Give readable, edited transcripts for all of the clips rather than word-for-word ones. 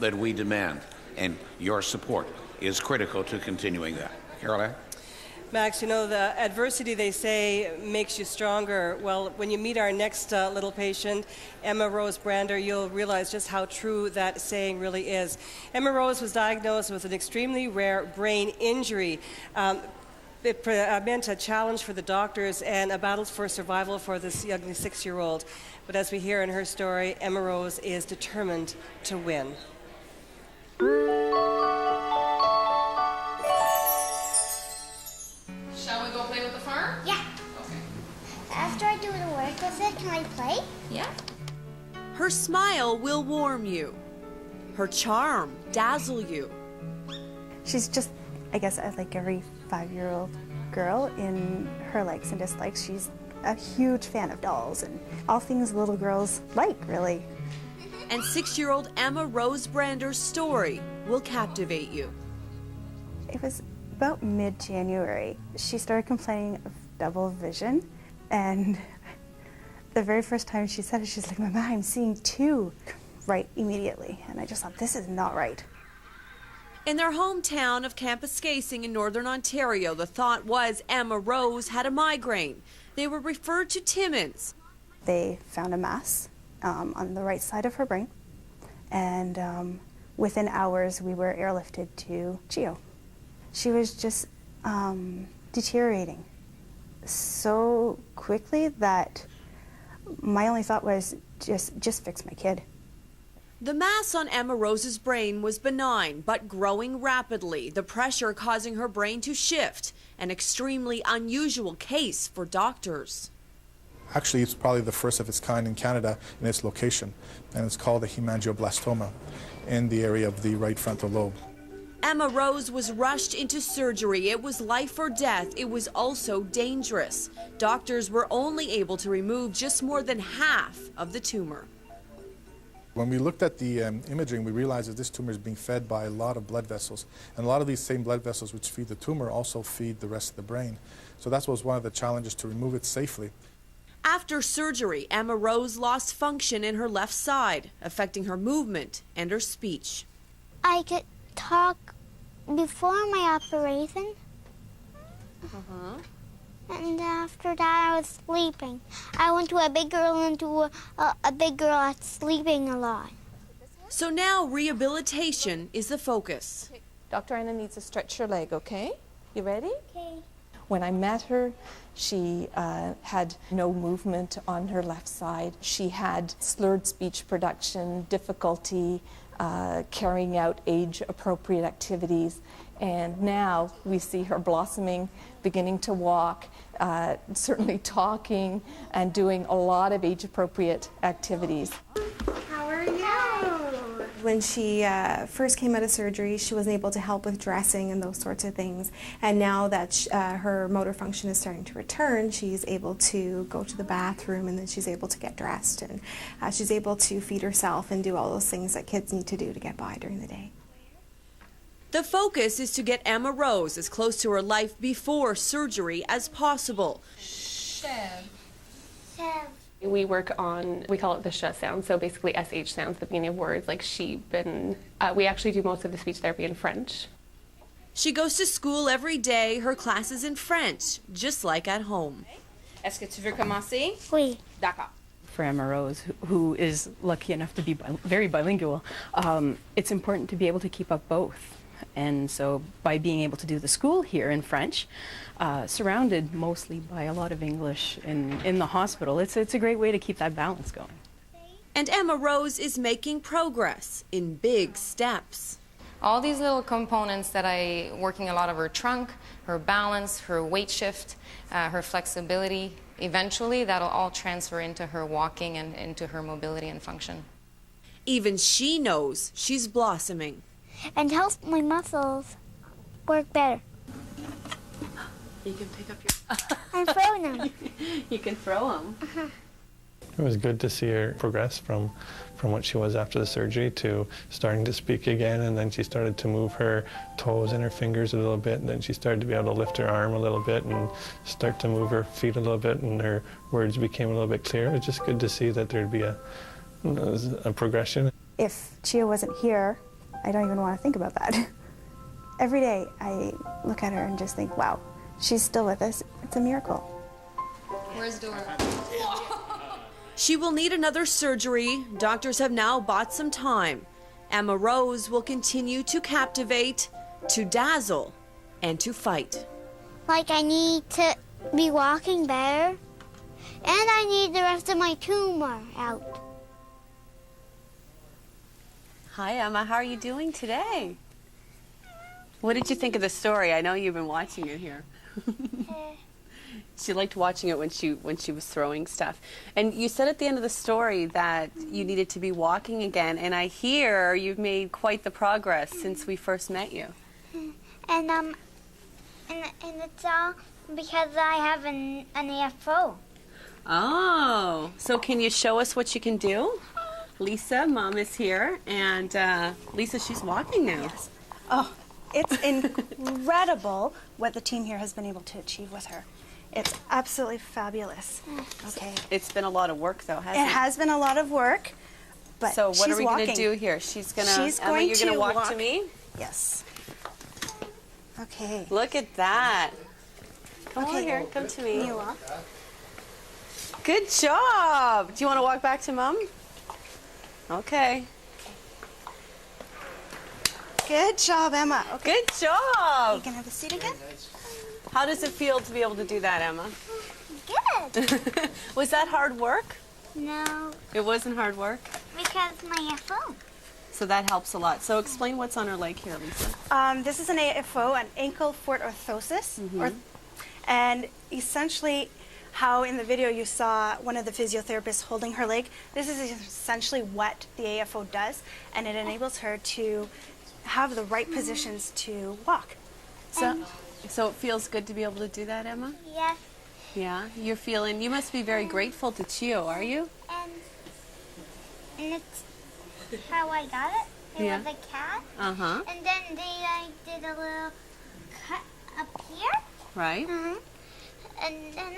that we demand, and your support is critical to continuing that. Caroline? Max, you know, the adversity, they say, makes you stronger. Well, when you meet our next little patient, Emma Rose Brander, you'll realize just how true that saying really is. Emma Rose was diagnosed with an extremely rare brain injury. It meant a challenge for the doctors and a battle for survival for this young 6-year-old. But as we hear in her story, Emma Rose is determined to win. Shall we go play with the farm? Yeah. Okay. After I do the work with it, can I play? Yeah. Her smile will warm you. Her charm dazzle you. She's just, I guess, like every 5-year-old girl in her likes and dislikes. She's a huge fan of dolls and all things little girls like, really. And 6-year-old Emma Rose Brander's story will captivate you. It was about mid-January. She started complaining of double vision, and the very first time she said it, she's like, Mama, I'm seeing 2 right immediately. And I just thought, this is not right. In their hometown of Kapuskasing in Northern Ontario, the thought was Emma Rose had a migraine. They were referred to Timmins. They found a mass on the right side of her brain, and within hours we were airlifted to CHEO. She was just deteriorating so quickly that my only thought was just fix my kid. The mass on Emma Rose's brain was benign, but growing rapidly, the pressure causing her brain to shift, an extremely unusual case for doctors. Actually, it's probably the first of its kind in Canada in its location, and it's called a hemangioblastoma in the area of the right frontal lobe. Emma Rose was rushed into surgery. It was life or death. It was also dangerous. Doctors were only able to remove just more than half of the tumor. When we looked at the imaging, we realized that this tumor is being fed by a lot of blood vessels. And a lot of these same blood vessels which feed the tumor also feed the rest of the brain. So that was one of the challenges, to remove it safely. After surgery, Emma Rose lost function in her left side, affecting her movement and her speech. I could talk before my operation. And after that, I was sleeping. I went to a big girl into a big girl that's sleeping a lot. So now rehabilitation is the focus. Dr. Anna needs to stretch her leg, okay? You ready? Okay. When I met her, she had no movement on her left side. She had slurred speech production, difficulty carrying out age-appropriate activities. And now we see her blossoming, beginning to walk, certainly talking, and doing a lot of age-appropriate activities. How are you? When she first came out of surgery, she wasn't able to help with dressing and those sorts of things. And now that her motor function is starting to return, she's able to go to the bathroom, and then she's able to get dressed. And she's able to feed herself and do all those things that kids need to do to get by during the day. The focus is to get Emma Rose as close to her life before surgery as possible. We work on, we call it the sh sound, so basically SH sounds, the beginning of words like sheep, and we actually do most of the speech therapy in French. She goes to school every day, her class is in French, just like at home. Est-ce que tu veux commencer? Oui. D'accord. For Emma Rose, who is lucky enough to be very bilingual, it's important to be able to keep up both. And so by being able to do the school here in French, surrounded mostly by a lot of English in the hospital, it's a great way to keep that balance going. And Emma Rose is making progress in big steps. All these little components that working a lot of her trunk, her balance, her weight shift, her flexibility, eventually that'll all transfer into her walking and into her mobility and function. Even she knows she's blossoming. And helps my muscles work better. You can pick up your... I'm throwing them. You can throw them. It was good to see her progress from what she was after the surgery to starting to speak again, and then she started to move her toes and her fingers a little bit, and then she started to be able to lift her arm a little bit and start to move her feet a little bit, and her words became a little bit clearer. It was just good to see that there'd be a progression. If CHEO wasn't here, I don't even want to think about that. Every day I look at her and just think, wow, she's still with us. It's a miracle. Where's Dora? She will need another surgery. Doctors have now bought some time. Emma Rose will continue to captivate, to dazzle, and to fight. Like, I need to be walking better, and I need the rest of my tumor out. Hi, Emma. How are you doing today? What did you think of the story? I know you've been watching it here. She liked watching it when she was throwing stuff. And you said at the end of the story that you needed to be walking again, and I hear you've made quite the progress since we first met you. And it's all because I have an AFO. Oh, so can you show us what you can do? Lisa, Mom is here, and Lisa, she's walking now. Yes. Oh, it's incredible what the team here has been able to achieve with her. It's absolutely fabulous. Okay. It's been a lot of work, though, hasn't it? It has been a lot of work, but so what she's are we walking. going to do here? She's going to, Emma, going you're going to walk to me? Yes. Okay. Look at that. Come Okay. on here, come to me. You walk. Good job. Do you want to walk back to Mom? Okay. Good job, Emma. Okay. Good job. You can have a seat again. How does it feel to be able to do that, Emma? Good. Was that hard work? No, It wasn't hard work? because my AFO. So that helps a lot. So explain what's on her leg here, Lisa. This is an AFO, an ankle foot orthosis. And essentially, how in the video you saw one of the physiotherapists holding her leg, this is essentially what the AFO does, and it enables her to have the right positions to walk. So it feels good to be able to do that, Emma? Yes, Yeah. You must be very grateful to CHEO, are you? and it's how I got it. It Yeah. was a cat, Uh-huh. and then they did a little cut up here, Right? and then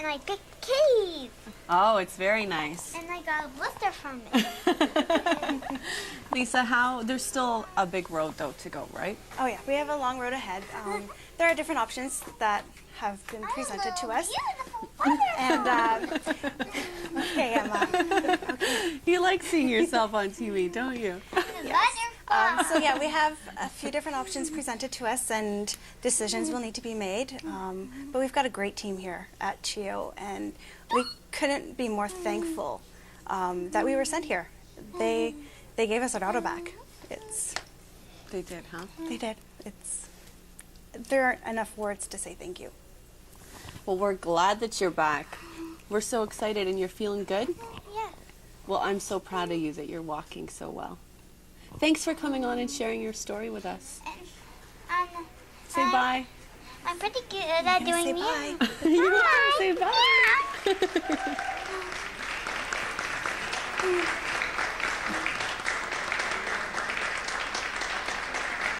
I picked keys, Oh, it's very nice. and I got a blister from it. Lisa, there's still a big road, though, to go, right? Oh yeah, we have a long road ahead. There are different options that have been presented to us. And okay, Emma. Okay. You like seeing yourself on TV, don't you? So yeah, we have a few different options presented to us, and decisions will need to be made. But we've got a great team here at CHEO, and we couldn't be more thankful that we were sent here. They gave us our auto back. They did, huh? They did. There aren't enough words to say thank you. Well, we're glad that you're back. We're so excited, and you're feeling good? Yeah. Well, I'm so proud of you that you're walking so well. Thanks for coming on and sharing your story with us. Say bye. I'm pretty good at doing say music. bye. You want to say bye? Yeah.